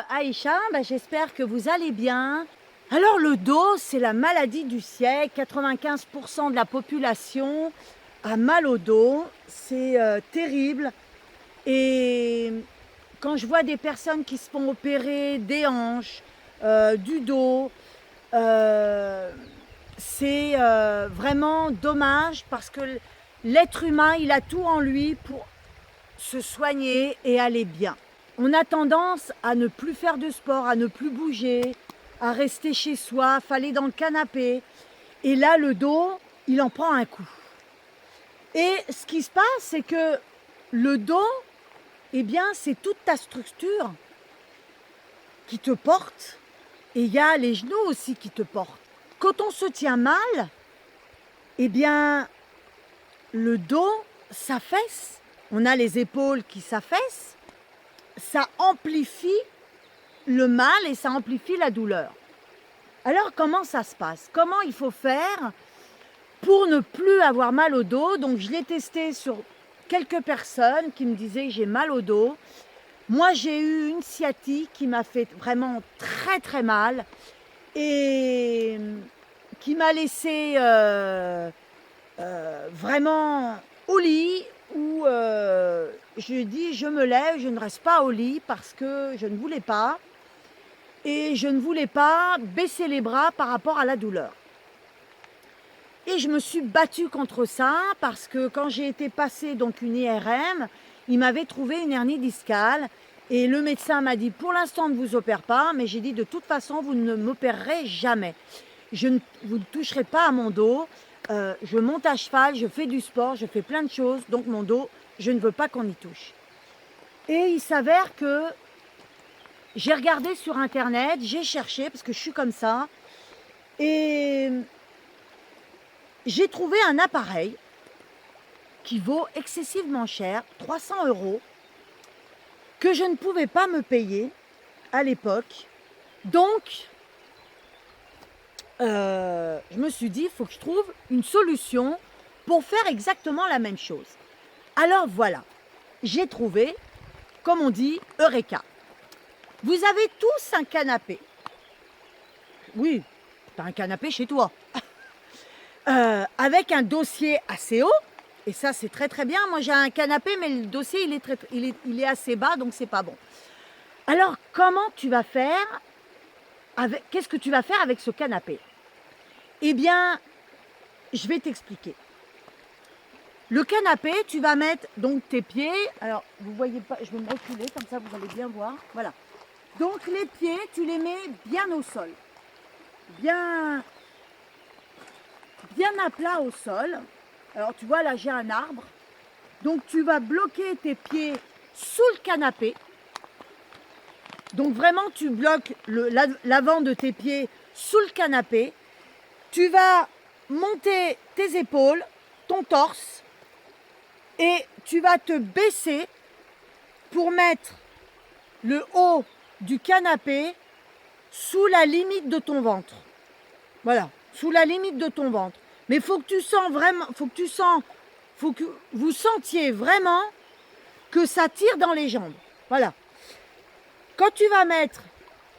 Aïcha, j'espère que vous allez bien. Alors le dos, c'est la maladie du siècle. 95% de la population a mal au dos. C'est terrible. Et quand je vois des personnes qui se font opérer des hanches, du dos, c'est vraiment dommage parce que l'être humain, il a tout en lui pour se soigner et aller bien. On a tendance à ne plus faire de sport, à ne plus bouger, à rester chez soi, à aller dans le canapé. Et là, le dos, il en prend un coup. Et ce qui se passe, c'est que le dos, eh bien, c'est toute ta structure qui te porte. Et il y a les genoux aussi qui te portent. Quand on se tient mal, eh bien, le dos s'affaisse. On a les épaules qui s'affaissent. Ça amplifie le mal et ça amplifie la douleur. Alors, comment ça se passe? Comment il faut faire pour ne plus avoir mal au dos? Donc, je l'ai testé sur quelques personnes qui me disaient j'ai mal au dos. Moi, j'ai eu une sciatique qui m'a fait vraiment très très mal et qui m'a laissé vraiment au lit où je dis je me lève, je ne reste pas au lit parce que je ne voulais pas et je ne voulais pas baisser les bras par rapport à la douleur. Et je me suis battue contre ça parce que quand j'ai été passer donc une IRM, il m'avait trouvé une hernie discale et le médecin m'a dit pour l'instant on ne vous opère pas, mais j'ai dit de toute façon vous ne m'opérerez jamais. Vous ne toucherez pas à mon dos. Je monte à cheval, je fais du sport, je fais plein de choses, donc mon dos, je ne veux pas qu'on y touche. Et il s'avère que j'ai regardé sur internet, j'ai cherché, parce que je suis comme ça, et j'ai trouvé un appareil qui vaut excessivement cher, 300 €, que je ne pouvais pas me payer à l'époque. Donc, je me suis dit, il faut que je trouve une solution pour faire exactement la même chose. Alors voilà, j'ai trouvé, comme on dit, Eureka. Vous avez tous un canapé. Oui, tu as un canapé chez toi. Avec un dossier assez haut, et ça c'est très très bien. Moi j'ai un canapé, mais le dossier il est assez bas, donc c'est pas bon. Alors comment tu vas faire qu'est-ce que tu vas faire avec ce canapé? Eh bien, je vais t'expliquer. Le canapé, tu vas mettre donc tes pieds. Alors, vous voyez pas, je vais me reculer, comme ça vous allez bien voir. Voilà. Donc, les pieds, tu les mets bien au sol. Bien à plat au sol. Alors, tu vois, là, j'ai un arbre. Donc, tu vas bloquer tes pieds sous le canapé. Donc, vraiment, tu bloques l'avant de tes pieds sous le canapé. Tu vas monter tes épaules, ton torse, et tu vas te baisser pour mettre le haut du canapé sous la limite de ton ventre. Voilà, sous la limite de ton ventre. Mais il faut que tu sens vraiment, faut que vous sentiez vraiment que ça tire dans les jambes. Voilà. Quand tu vas mettre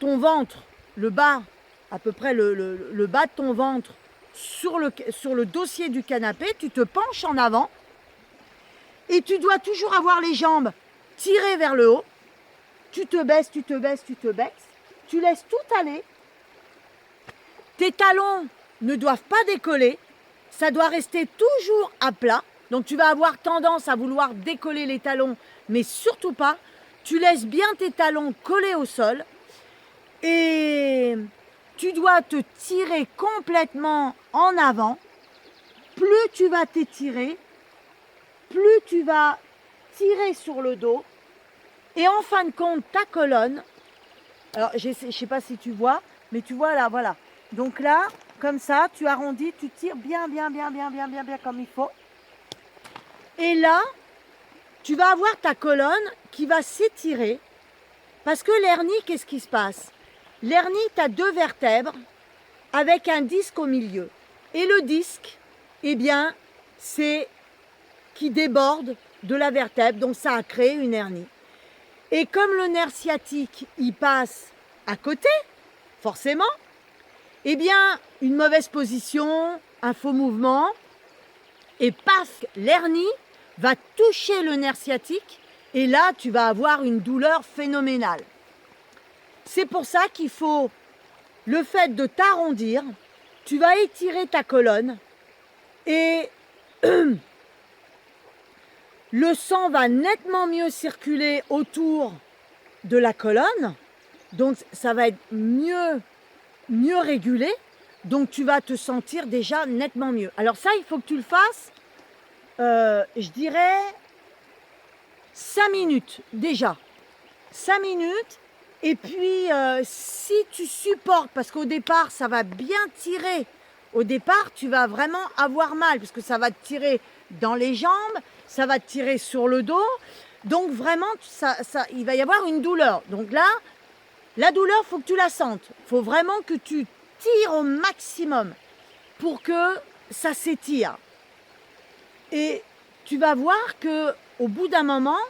ton ventre, le bas, à peu près le bas de ton ventre sur le dossier du canapé, tu te penches en avant et tu dois toujours avoir les jambes tirées vers le haut. Tu te baisses, tu te baisses, tu te baisses. Tu laisses tout aller. Tes talons ne doivent pas décoller. ça doit rester toujours à plat. Donc tu vas avoir tendance à vouloir décoller les talons, mais surtout pas. Tu laisses bien tes talons collés au sol. Et tu dois te tirer complètement en avant. Plus tu vas t'étirer, plus tu vas tirer sur le dos. Et en fin de compte, ta colonne, alors je ne sais pas si tu vois, mais tu vois là, voilà. Donc là, comme ça, tu arrondis, tu tires bien comme il faut. Et là, tu vas avoir ta colonne qui va s'étirer. Parce que l'hernie, qu'est-ce qui se passe? L'hernie, tu as 2 vertèbres avec un disque au milieu. Et le disque, eh bien, c'est qui déborde de la vertèbre, donc ça a créé une hernie. Et comme le nerf sciatique, il passe à côté, forcément, eh bien, une mauvaise position, un faux mouvement, et paf, l'hernie va toucher le nerf sciatique, et là, tu vas avoir une douleur phénoménale. C'est pour ça qu'il faut le fait de t'arrondir, tu vas étirer ta colonne, et le sang va nettement mieux circuler autour de la colonne, donc ça va être mieux régulé, donc tu vas te sentir déjà nettement mieux. Alors ça, il faut que tu le fasses, je dirais 5 minutes déjà, 5 minutes, et puis si tu supportes, parce qu'au départ ça va bien tirer, au départ tu vas vraiment avoir mal, parce que ça va te tirer dans les jambes, ça va te tirer sur le dos, donc vraiment il va y avoir une douleur. Donc là, la douleur, il faut que tu la sentes, il faut vraiment que tu tires au maximum pour que ça s'étire. Et tu vas voir qu'au bout d'un moment,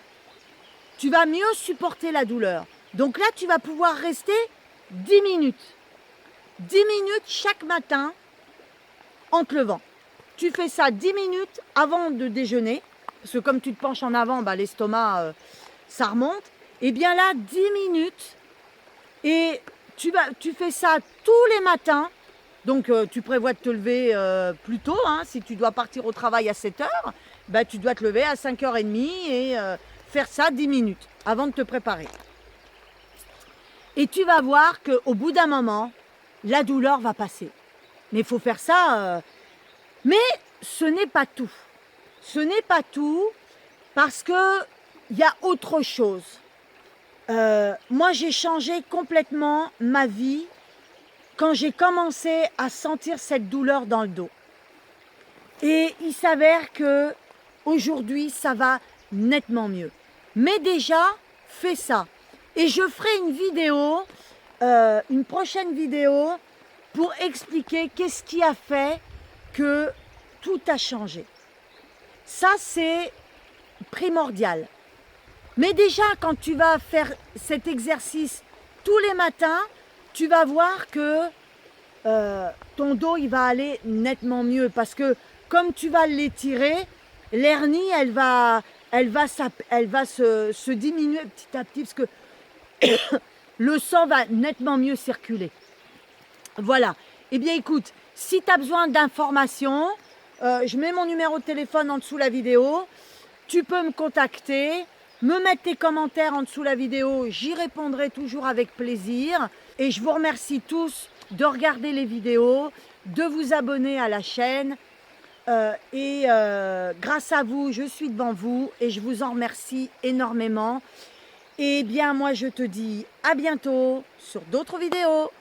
tu vas mieux supporter la douleur. Donc là, tu vas pouvoir rester 10 minutes. 10 minutes chaque matin en te levant. Tu fais ça 10 minutes avant de déjeuner, parce que comme tu te penches en avant, bah, l'estomac, ça remonte. Et bien là, 10 minutes, et tu fais ça tous les matins. Donc tu prévois de te lever plus tôt, hein, si tu dois partir au travail à 7 heures, bah, tu dois te lever à 5h30 et faire ça 10 minutes avant de te préparer. Et tu vas voir qu'au bout d'un moment, la douleur va passer. Mais il faut faire ça. Mais ce n'est pas tout. Ce n'est pas tout parce qu'il y a autre chose. Moi, j'ai changé complètement ma vie quand j'ai commencé à sentir cette douleur dans le dos. Et il s'avère que aujourd'hui, ça va nettement mieux. Mais déjà, fais ça. Et je ferai une vidéo, une prochaine vidéo, pour expliquer qu'est-ce qui a fait que tout a changé. Ça, c'est primordial. Mais déjà, quand tu vas faire cet exercice tous les matins, tu vas voir que ton dos, il va aller nettement mieux. Parce que comme tu vas l'étirer, l'hernie, elle va se diminuer petit à petit. Parce que le sang va nettement mieux circuler. Voilà. Eh bien, écoute, si tu as besoin d'informations, je mets mon numéro de téléphone en dessous de la vidéo. Tu peux me contacter, me mettre tes commentaires en dessous de la vidéo. J'y répondrai toujours avec plaisir. Et je vous remercie tous de regarder les vidéos, de vous abonner à la chaîne. Grâce à vous, je suis devant vous et je vous en remercie énormément. Et bien, moi, je te dis à bientôt sur d'autres vidéos.